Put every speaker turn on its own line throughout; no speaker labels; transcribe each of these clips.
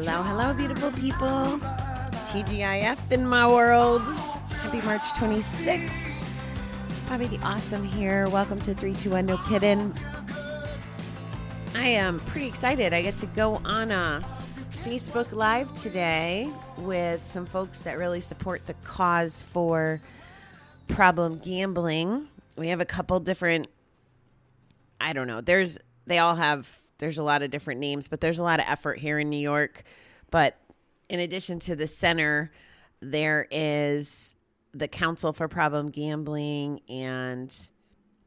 Hello, hello, beautiful people. TGIF in my world. Happy March 26th. Bobby the Awesome here. Welcome to 321 No Kiddin. I am pretty excited. I get to go on a Facebook Live today with some folks that really support the cause for problem gambling. We have a couple different, I don't know, there's a lot of different names, but there's a lot of effort here in New York. But in addition to the center, there is the Council for Problem Gambling, and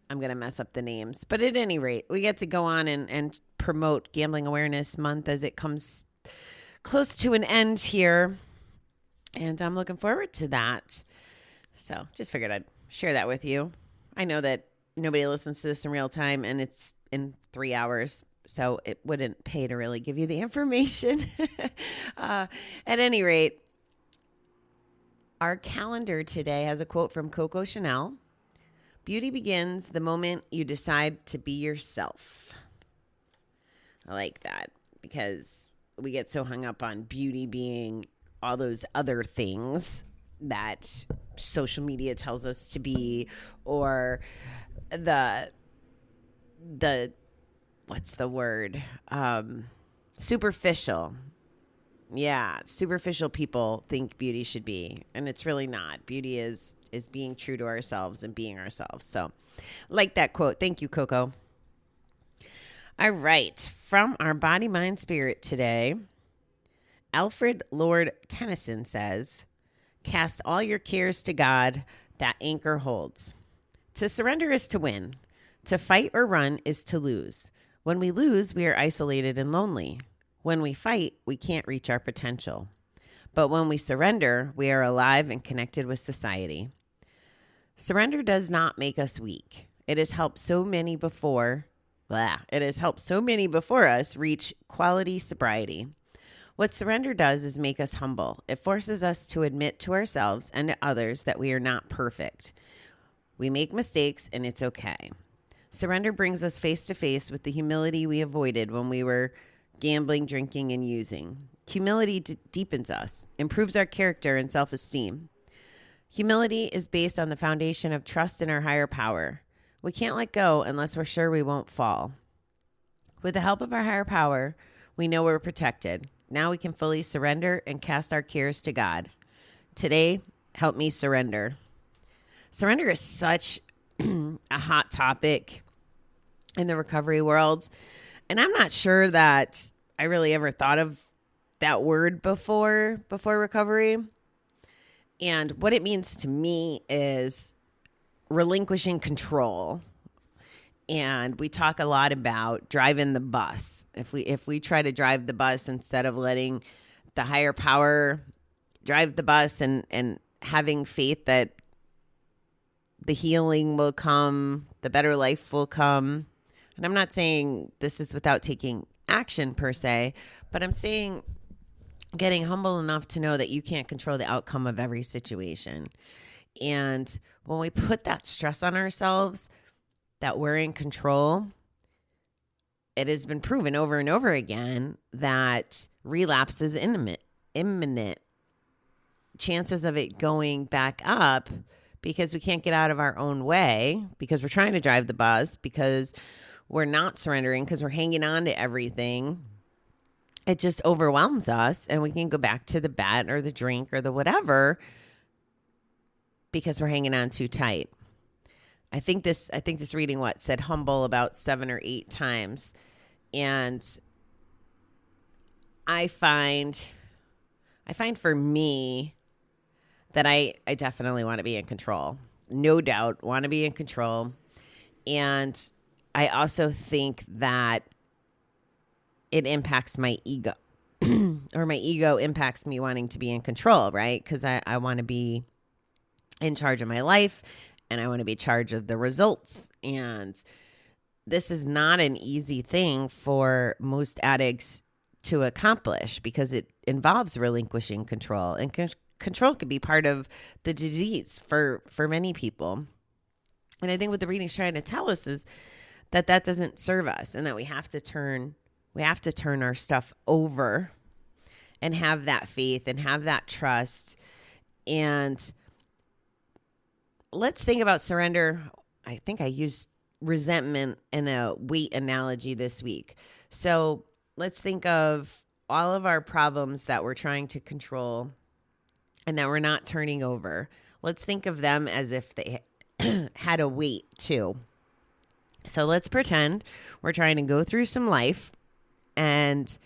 I'm going to mess up the names. But at any rate, we get to go on and promote Gambling Awareness Month as it comes close to an end here. And I'm looking forward to that. So just figured I'd share that with you. I know that nobody listens to this in real time, and it's in 3 hours. So it wouldn't pay to really give you the information. At any rate, our calendar today has a quote from Coco Chanel. Beauty begins the moment you decide to be yourself. I like that because we get so hung up on beauty being all those other things that social media tells us to be, or the what's the word? Superficial. Yeah, superficial people think beauty should be, and it's really not. Beauty is being true to ourselves and being ourselves. So, like that quote. Thank you, Coco. All right, from our Body, Mind, Spirit today, Alfred Lord Tennyson says, "Cast all your cares to God, that anchor holds. To surrender is to win. To fight or run is to lose. When we lose, we are isolated and lonely. When we fight, we can't reach our potential. But when we surrender, we are alive and connected with society. Surrender does not make us weak. It has helped so many before us reach quality sobriety. What surrender does is make us humble. It forces us to admit to ourselves and to others that we are not perfect. We make mistakes, and it's okay. Surrender brings us face to face with the humility we avoided when we were gambling, drinking, and using. Humility deepens us, improves our character and self-esteem. Humility is based on the foundation of trust in our higher power. We can't let go unless we're sure we won't fall. With the help of our higher power, we know we're protected. Now we can fully surrender and cast our cares to God. Today, help me surrender." Surrender is such a hot topic in the recovery world. And I'm not sure that I really ever thought of that word before recovery. And what it means to me is relinquishing control. And we talk a lot about driving the bus. If we try to drive the bus instead of letting the higher power drive the bus and having faith that the healing will come, the better life will come. And I'm not saying this is without taking action per se, but I'm saying getting humble enough to know that you can't control the outcome of every situation. And when we put that stress on ourselves, that we're in control, it has been proven over and over again that relapse is imminent. Chances of it going back up because we can't get out of our own way, because we're trying to drive the bus, because we're not surrendering, because we're hanging on to everything. It just overwhelms us, and we can go back to the bat or the drink or the whatever because we're hanging on too tight. I think this reading said humble about 7 or 8 times. And I find for me that I definitely want to be in control. No doubt, want to be in control. And I also think that it impacts my ego. Or my ego impacts me wanting to be in control, right? Because I want to be in charge of my life, and I want to be in charge of the results. And this is not an easy thing for most addicts to accomplish because it involves relinquishing control. And control can be part of the disease for many people. And I think what the reading's trying to tell us is that doesn't serve us, and that we have to turn our stuff over and have that faith and have that trust. And let's think about surrender. I think I used resentment in a weight analogy this week. So let's think of all of our problems that we're trying to control and that we're not turning over. Let's think of them as if they had a weight too. So let's pretend we're trying to go through some life, and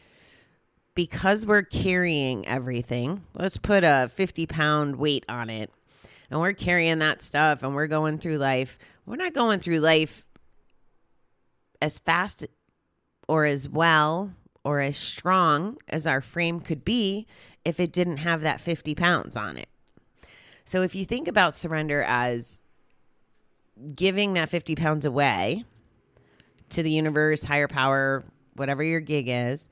because we're carrying everything, let's put a 50-pound weight on it, and we're carrying that stuff and we're going through life. We're not going through life as fast or as well or as strong as our frame could be if it didn't have that 50 pounds on it. So if you think about surrender as giving that 50 pounds away to the universe, higher power, whatever your gig is,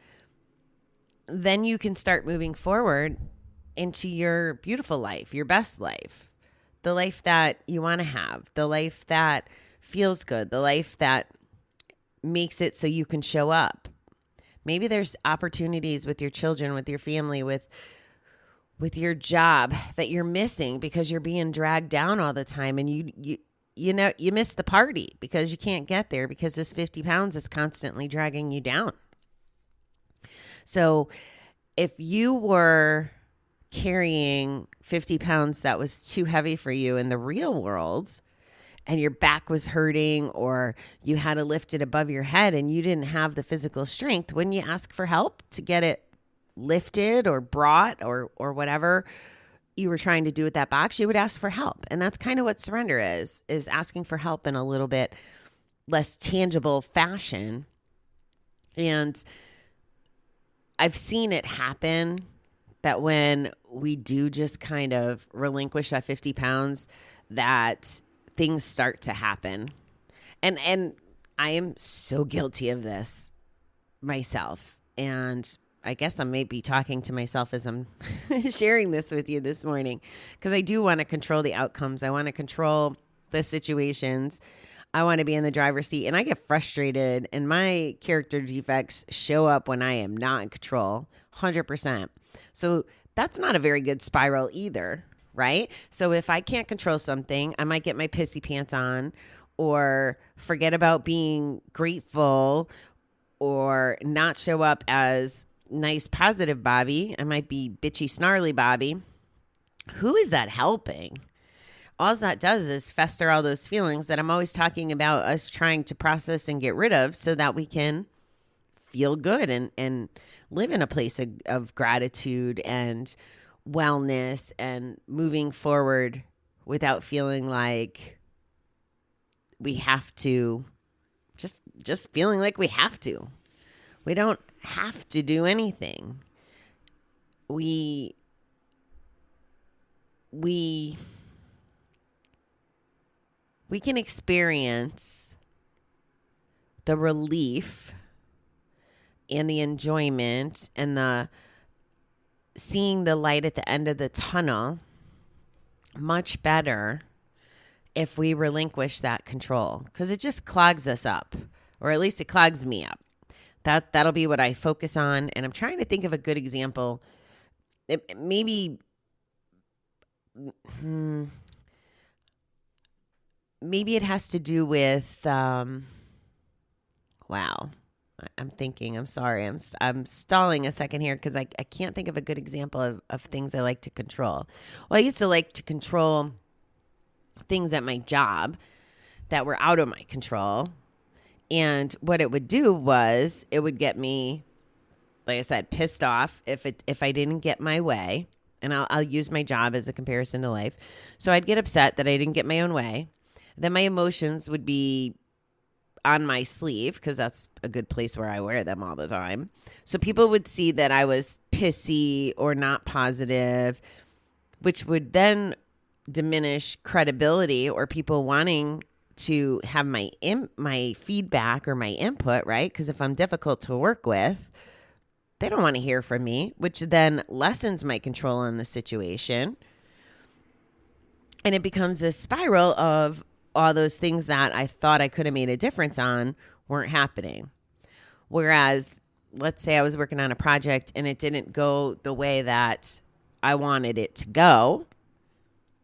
then you can start moving forward into your beautiful life, your best life, the life that you want to have, the life that feels good, the life that makes it so you can show up. Maybe there's opportunities with your children, with your family, with your job that you're missing because you're being dragged down all the time, and you know you miss the party because you can't get there because this 50 pounds is constantly dragging you down. So if you were carrying 50 pounds that was too heavy for you in the real world, and your back was hurting, or you had to lift it above your head and you didn't have the physical strength, wouldn't you ask for help to get it lifted or brought or whatever you were trying to do with that box? You would ask for help. And that's kind of what surrender is asking for help in a little bit less tangible fashion. And I've seen it happen that when we do just kind of relinquish that 50 pounds, that things start to happen. And I am so guilty of this myself. And I guess I may be talking to myself as I'm sharing this with you this morning, because I do want to control the outcomes. I want to control the situations. I want to be in the driver's seat, and I get frustrated, and my character defects show up when I am not in control 100%. So that's not a very good spiral either, right? So if I can't control something, I might get my pissy pants on or forget about being grateful or not show up as nice, positive Bobby. I might be bitchy, snarly Bobby. Who is that helping? All that does is fester all those feelings that I'm always talking about us trying to process and get rid of so that we can feel good and live in a place of gratitude and wellness and moving forward without feeling like we have to, just feeling like we have to. We don't have to do anything. We can experience the relief and the enjoyment and the seeing the light at the end of the tunnel much better if we relinquish that control, because it just clogs us up, or at least it clogs me up. That'll be what I focus on. And I'm trying to think of a good example. Maybe it has to do with, wow. I'm thinking, I'm sorry. I'm stalling a second here because I can't think of a good example of things I like to control. Well, I used to like to control things at my job that were out of my control. And what it would do was it would get me, like I said, pissed off if I didn't get my way. And I'll use my job as a comparison to life. So I'd get upset that I didn't get my own way. Then my emotions would be on my sleeve, because that's a good place where I wear them all the time. So people would see that I was pissy or not positive, which would then diminish credibility or people wanting to have my feedback or my input, right? Because if I'm difficult to work with, they don't want to hear from me, which then lessens my control in the situation. And it becomes this spiral of all those things that I thought I could have made a difference on weren't happening. Whereas let's say I was working on a project and it didn't go the way that I wanted it to go,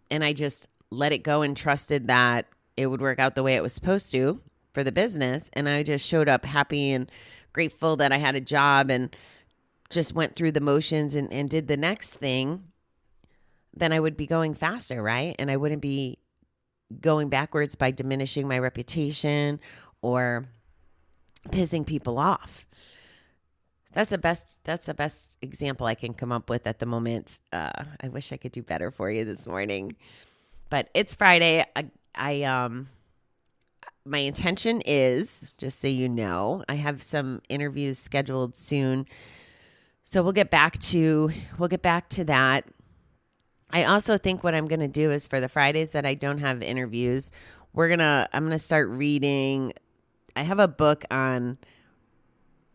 and I just let it go and trusted that it would work out the way it was supposed to for the business, and I just showed up happy and grateful that I had a job and just went through the motions and did the next thing, then I would be going faster, right? And I wouldn't be going backwards by diminishing my reputation or pissing people off. That's the best example I can come up with at the moment. I wish I could do better for you this morning, but it's Friday. My intention is, just so you know, I have some interviews scheduled soon, so we'll get back to that. I also think what I'm going to do is for the Fridays that I don't have interviews, I'm going to start reading. I have a book on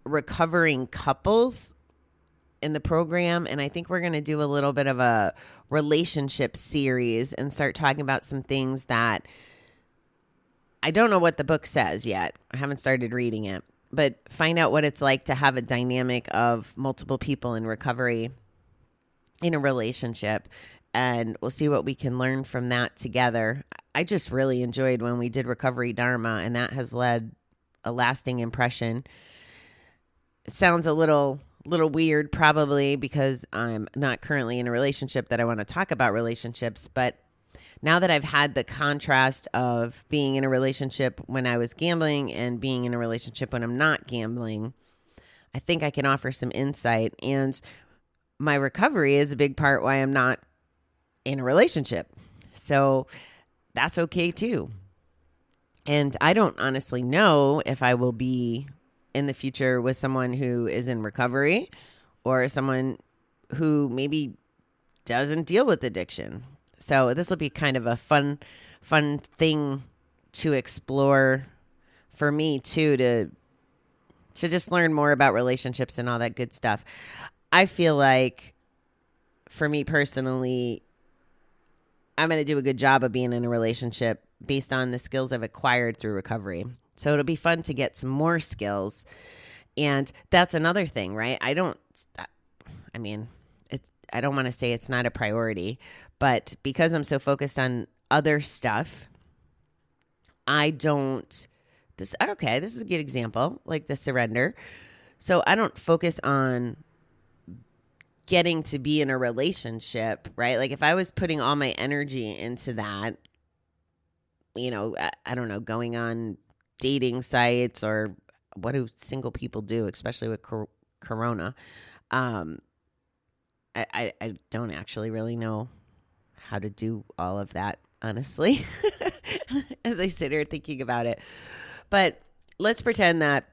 recovering couples in the program, and I think we're going to do a little bit of a relationship series and start talking about some things that I don't know what the book says yet. I haven't started reading it, but find out what it's like to have a dynamic of multiple people in recovery in a relationship, and we'll see what we can learn from that together. I just really enjoyed when we did Recovery Dharma, and that has led a lasting impression. It sounds a little weird probably because I'm not currently in a relationship that I want to talk about relationships, but now that I've had the contrast of being in a relationship when I was gambling and being in a relationship when I'm not gambling, I think I can offer some insight. And my recovery is a big part why I'm not in a relationship. So that's okay too. And I don't honestly know if I will be in the future with someone who is in recovery or someone who maybe doesn't deal with addiction. So this will be kind of a fun thing to explore for me too, to just learn more about relationships and all that good stuff. I feel like for me personally, I'm going to do a good job of being in a relationship based on the skills I've acquired through recovery. So it'll be fun to get some more skills. And that's another thing, right? I don't want to say it's not a priority, but because I'm so focused on other stuff, this is a good example, like the surrender. So I don't focus on getting to be in a relationship, right? Like if I was putting all my energy into that, I don't know, going on dating sites or what do single people do, especially with Corona. I don't actually really know how to do all of that, honestly, as I sit here thinking about it. But let's pretend that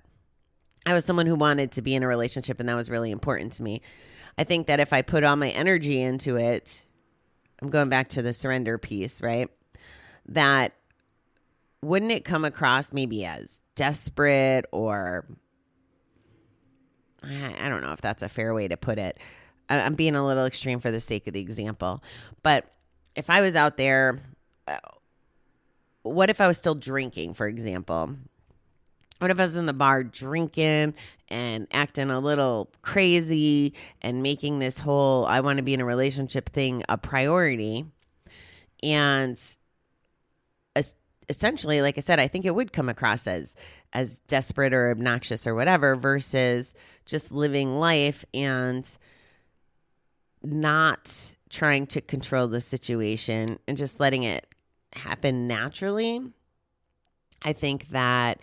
I was someone who wanted to be in a relationship and that was really important to me. I think that if I put all my energy into it, I'm going back to the surrender piece, right? That wouldn't it come across maybe as desperate, or I don't know if that's a fair way to put it. I'm being a little extreme for the sake of the example. But if I was out there, what if I was still drinking, for example? What if I was in the bar drinking and acting a little crazy and making this whole I want to be in a relationship thing a priority? And essentially, like I said, I think it would come across as desperate or obnoxious or whatever, versus just living life and not trying to control the situation and just letting it happen naturally. I think that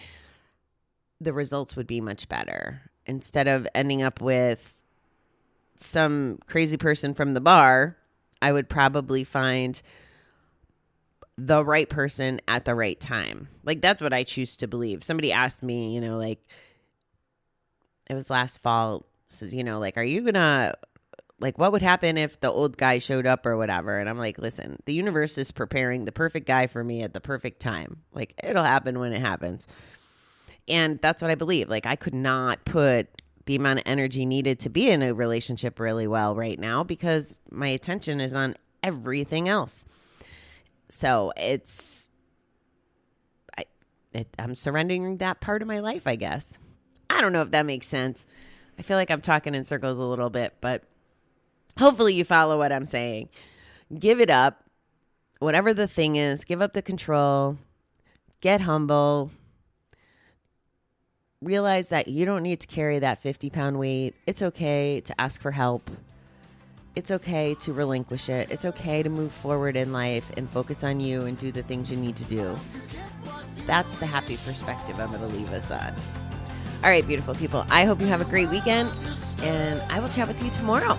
the results would be much better. Instead of ending up with some crazy person from the bar, I would probably find the right person at the right time. Like, that's what I choose to believe. Somebody asked me, like, it was last fall, says, like, are you gonna, like, what would happen if the old guy showed up or whatever? And I'm like, listen, the universe is preparing the perfect guy for me at the perfect time. Like, it'll happen when it happens. And that's what I believe. Like, I could not put the amount of energy needed to be in a relationship really well right now because my attention is on everything else. So I'm surrendering that part of my life, I guess. I don't know if that makes sense. I feel like I'm talking in circles a little bit, but hopefully you follow what I'm saying. Give it up. Whatever the thing is, give up the control. Get humble. Realize that you don't need to carry that 50-pound weight. It's okay to ask for help. It's okay to relinquish it. It's okay to move forward in life and focus on you and do the things you need to do. That's the happy perspective I'm going to leave us on. All right, beautiful people. I hope you have a great weekend, and I will chat with you tomorrow.